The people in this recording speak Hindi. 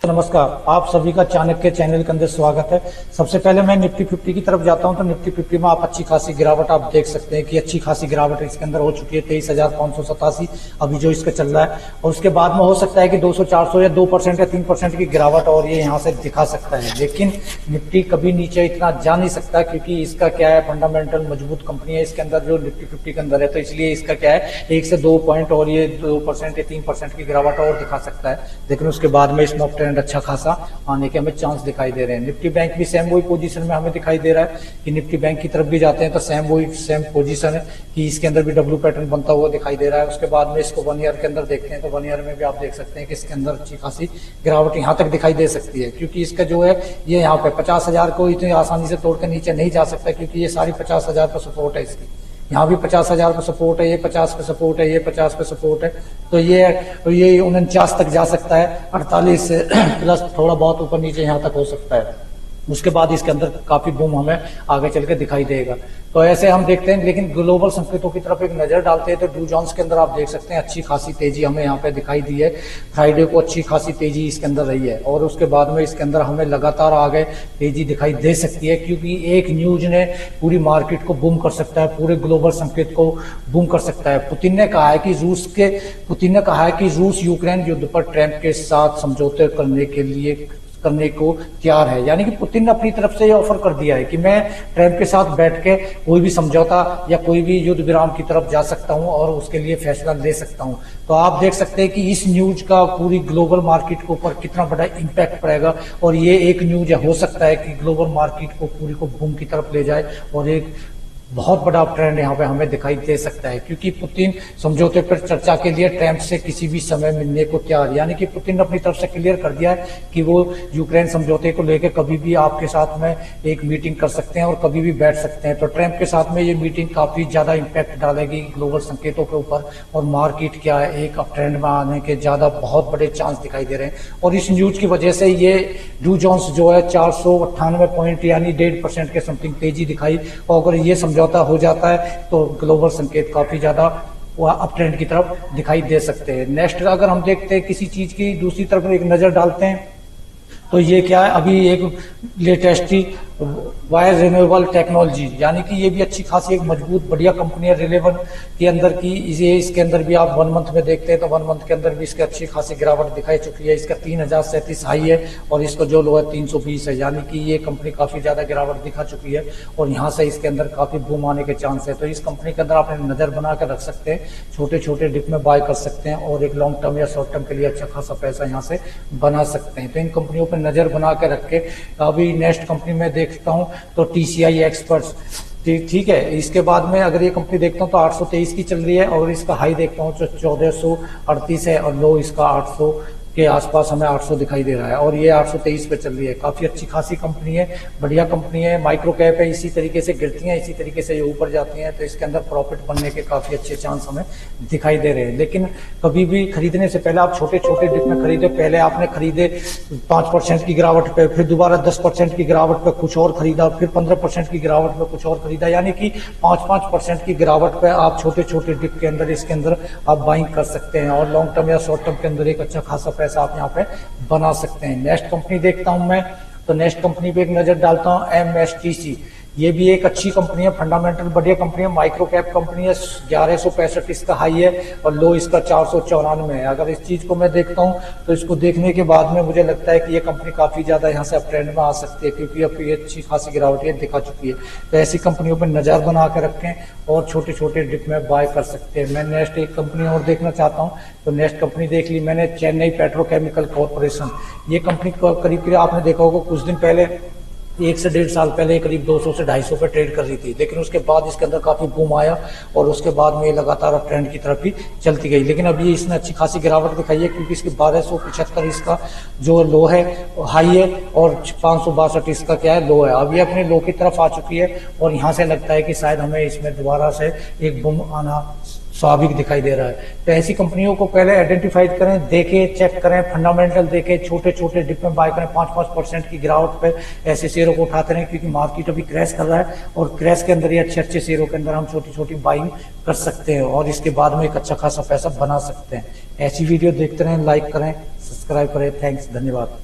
नमस्कार, आप सभी का चाणक्य चैनल के अंदर स्वागत है। सबसे पहले मैं निफ्टी 50 की तरफ जाता हूं तो निफ्टी 50 में आप अच्छी खासी गिरावट आप देख सकते हैं कि अच्छी खासी गिरावट इसके अंदर हो चुकी है 23,587 अभी जो इसका चल रहा है। और उसके बाद में हो सकता है कि 200, 400 या 2% या 3% की गिरावट और ये यहाँ से दिखा सकता है, लेकिन निफ्टी कभी नीचे इतना जा नहीं सकता क्योंकि इसका क्या है, फंडामेंटल मजबूत कंपनी है इसके अंदर जो निफ्टी 50 के अंदर है, तो इसलिए इसका क्या है 1 से 2 पॉइंट और ये 2% या 3% की गिरावट और दिखा सकता है। लेकिन उसके बाद में इसमें ट्रेंड अच्छा खासा आने के हमें चांस दिखाई दे रहे हैं। निफ्टी बैंक भी सेम वही पोजीशन में हमें दिखाई दे रहा है कि निफ्टी बैंक की तरफ भी जाते हैं तो सेम पोजीशन है कि इसके अंदर भी डब्ल्यू पैटर्न बनता हुआ दिखाई दे रहा है। उसके बाद में इसको 1 ईयर के अंदर देखते हैं तो 1 ईयर में भी आप देख सकते हैं कि इसके अंदर अच्छी खासी गिरावट यहाँ तक दिखाई दे सकती है, क्योंकि इसका जो है ये यहाँ पे 50,000 को इतनी आसानी से तोड़ के नीचे नहीं जा सकता, क्योंकि ये सारी 50,000 पर सपोर्ट है इसकी। यहाँ भी 50,000 पे सपोर्ट है, ये 50 पे सपोर्ट है, ये 50 पे सपोर्ट है, तो ये 49 तक जा सकता है, 48 से प्लस थोड़ा बहुत ऊपर नीचे यहाँ तक हो सकता है। उसके बाद इसके अंदर काफी बूम हमें आगे चल के दिखाई देगा। तो ऐसे हम देखते हैं, लेकिन ग्लोबल संकेतों की तरफ एक नजर डालते हैं तो डू जोन्स के अंदर आप देख सकते हैं अच्छी खासी तेजी हमें यहाँ पे दिखाई दी है। फ्राइडे को अच्छी खासी तेजी इसके अंदर रही है और उसके बाद में इसके अंदर हमें लगातार आगे तेजी दिखाई दे सकती है, क्योंकि एक न्यूज ने पूरी मार्केट को बूम कर सकता है, पूरे ग्लोबल संकेत को बूम कर सकता है। पुतिन ने कहा है कि रूस यूक्रेन युद्ध पर ट्रंप के साथ समझौते करने को तैयार है। यानी कि पुतिन ने अपनी तरफ से ये ऑफर कर दिया है कि मैं ट्रंप के साथ बैठ के कोई भी समझौता या कोई भी युद्ध विराम की तरफ जा सकता हूं और उसके लिए फैसला ले सकता हूं। तो आप देख सकते हैं कि इस न्यूज का पूरी ग्लोबल मार्केट के ऊपर कितना बड़ा इंपैक्ट पड़ेगा, और ये एक न्यूज हो सकता है कि ग्लोबल मार्केट को पूरी को बूम की तरफ ले जाए और एक बहुत बड़ा ट्रेंड यहाँ पे हमें दिखाई दे सकता है, क्योंकि पुतिन समझौते पर चर्चा के लिए ट्रंप से किसी भी समय मिलने को तैयार। यानी कि पुतिन ने अपनी तरफ से क्लियर कर दिया है कि वो यूक्रेन समझौते को लेकर कभी भी आपके साथ में एक मीटिंग कर सकते हैं और कभी भी बैठ सकते हैं। तो ट्रंप के साथ में ये मीटिंग काफी ज्यादा इंपैक्ट डालेगी ग्लोबल संकेतों के ऊपर, और मार्केट क्या है एक अप ट्रेंड में आने के ज्यादा बहुत बड़े चांस दिखाई दे रहे हैं। और इस न्यूज की वजह से ये डू जोन्स जो है 498 पॉइंट यानी 1.5% के समथिंग तेजी दिखाई, और अगर ये समझौता हो जाता है तो ग्लोबल संकेत काफी ज्यादा अप ट्रेंड की तरफ दिखाई दे सकते हैं। नेक्स्ट अगर हम देखते हैं किसी चीज की दूसरी तरफ एक नजर डालते हैं तो ये क्या है, अभी एक लेटेस्ट वायर रिन्यूएबल टेक्नोलॉजी, यानी कि ये भी अच्छी खासी एक मजबूत बढ़िया कंपनी है रिलेवन के अंदर की। इसके अंदर भी आप 1 मंथ में देखते हैं तो 1 मंथ के अंदर भी इसकी अच्छी खासी गिरावट दिखाई चुकी है। इसका 3037 हाई है और इसका जो लो है 320 है, यानी कि ये कंपनी काफी ज्यादा गिरावट दिखा चुकी है और यहाँ से इसके अंदर काफी बूम आने के चांस है। तो इस कंपनी के अंदर आपने नजर बना कर रख सकते हैं, छोटे छोटे डिप में बाय कर सकते हैं और एक लॉन्ग टर्म या शॉर्ट टर्म के लिए अच्छा खासा पैसा यहाँ से बना सकते हैं। तो इन कंपनियों पर नजर बना के रख के अभी नेक्स्ट कंपनी में देखता हूं तो टीसीआई एक्सपर्ट्स, ठीक है। इसके बाद में अगर ये कंपनी देखता हूं तो 823 की चल रही है और इसका हाई देखता हूं तो 1438 है और लो इसका 800 के आसपास हमें 800 दिखाई दे रहा है और ये 823 पे चल रही है। काफी अच्छी खासी कंपनी है, बढ़िया कंपनी है, माइक्रो कैप है, इसी तरीके से गिरती हैं, इसी तरीके से ये ऊपर जाती हैं, तो इसके अंदर प्रॉफिट बनने के काफी अच्छे चांस हमें दिखाई दे रहे हैं। लेकिन कभी भी खरीदने से पहले आप छोटे छोटे डिप में खरीदे। पहले आपने खरीदे 5% की गिरावट पे, फिर दोबारा 10% की गिरावट पे कुछ और खरीदा, फिर 15% की गिरावट पे कुछ और खरीदा, यानी कि 5% की गिरावट पे आप छोटे छोटे डिप के अंदर इसके अंदर आप बाइंग कर सकते हैं और लॉन्ग टर्म या शॉर्ट टर्म के अंदर एक अच्छा खासा पैसा आप यहाँ पे बना सकते हैं। नेक्स्ट कंपनी देखता हूं मैं तो नेक्स्ट कंपनी पे एक नजर डालता हूं, एमएसटीसी। ये भी एक अच्छी कंपनी है, फंडामेंटल बढ़िया कंपनी है, माइक्रो कैप कंपनी है, 1165 इसका हाई है और लो इसका 494 है। अगर इस चीज को मैं देखता हूं तो इसको देखने के बाद में मुझे लगता है कि ये कंपनी काफी ज्यादा यहाँ से अप ट्रेंड में आ सकती है, क्योंकि अब ये अच्छी खासी गिरावट दिखा चुकी है। तो ऐसी कंपनियों पर नजर बना के रखें और छोटे छोटे डिप में बाय कर सकते हैं। मैं नेक्स्ट एक कंपनी और देखना चाहता हूँ तो नेक्स्ट कंपनी देख ली मैंने, चेन्नई पेट्रोकेमिकल कॉर्पोरेशन। ये कंपनी करीब आपने देखा होगा कुछ दिन पहले 1 से 1.5 साल पहले करीब 200 से 250 पे ट्रेड कर रही थी, लेकिन उसके बाद इसके अंदर काफी बूम आया और उसके बाद में ये लगातार ट्रेंड की तरफ ही चलती गई। लेकिन अभी इसने अच्छी खासी गिरावट दिखाई है, क्योंकि इसकी 1275 इसका जो लो है हाई है और 562 इसका क्या है लो है। अब ये अपने लो की तरफ आ चुकी है और यहाँ से लगता है कि शायद हमें इसमें दोबारा से एक बूम आना स्वाभाविक दिखाई दे रहा है। तो ऐसी कंपनियों को पहले आइडेंटिफाइड करें, देखें, चेक करें, फंडामेंटल देखें, छोटे छोटे डिप में बाय करें। 5% की गिरावट पे ऐसे शेयरों को उठाते रहें, क्योंकि मार्केट अभी क्रैश कर रहा है और क्रैश के अंदर ये अच्छे अच्छे शेयरों के अंदर हम छोटी छोटी बाइंग कर सकते हैं और इसके बाद में एक अच्छा खासा पैसा बना सकते हैं। ऐसी वीडियो देखते रहें, लाइक करें, सब्सक्राइब करें। थैंक्स, धन्यवाद।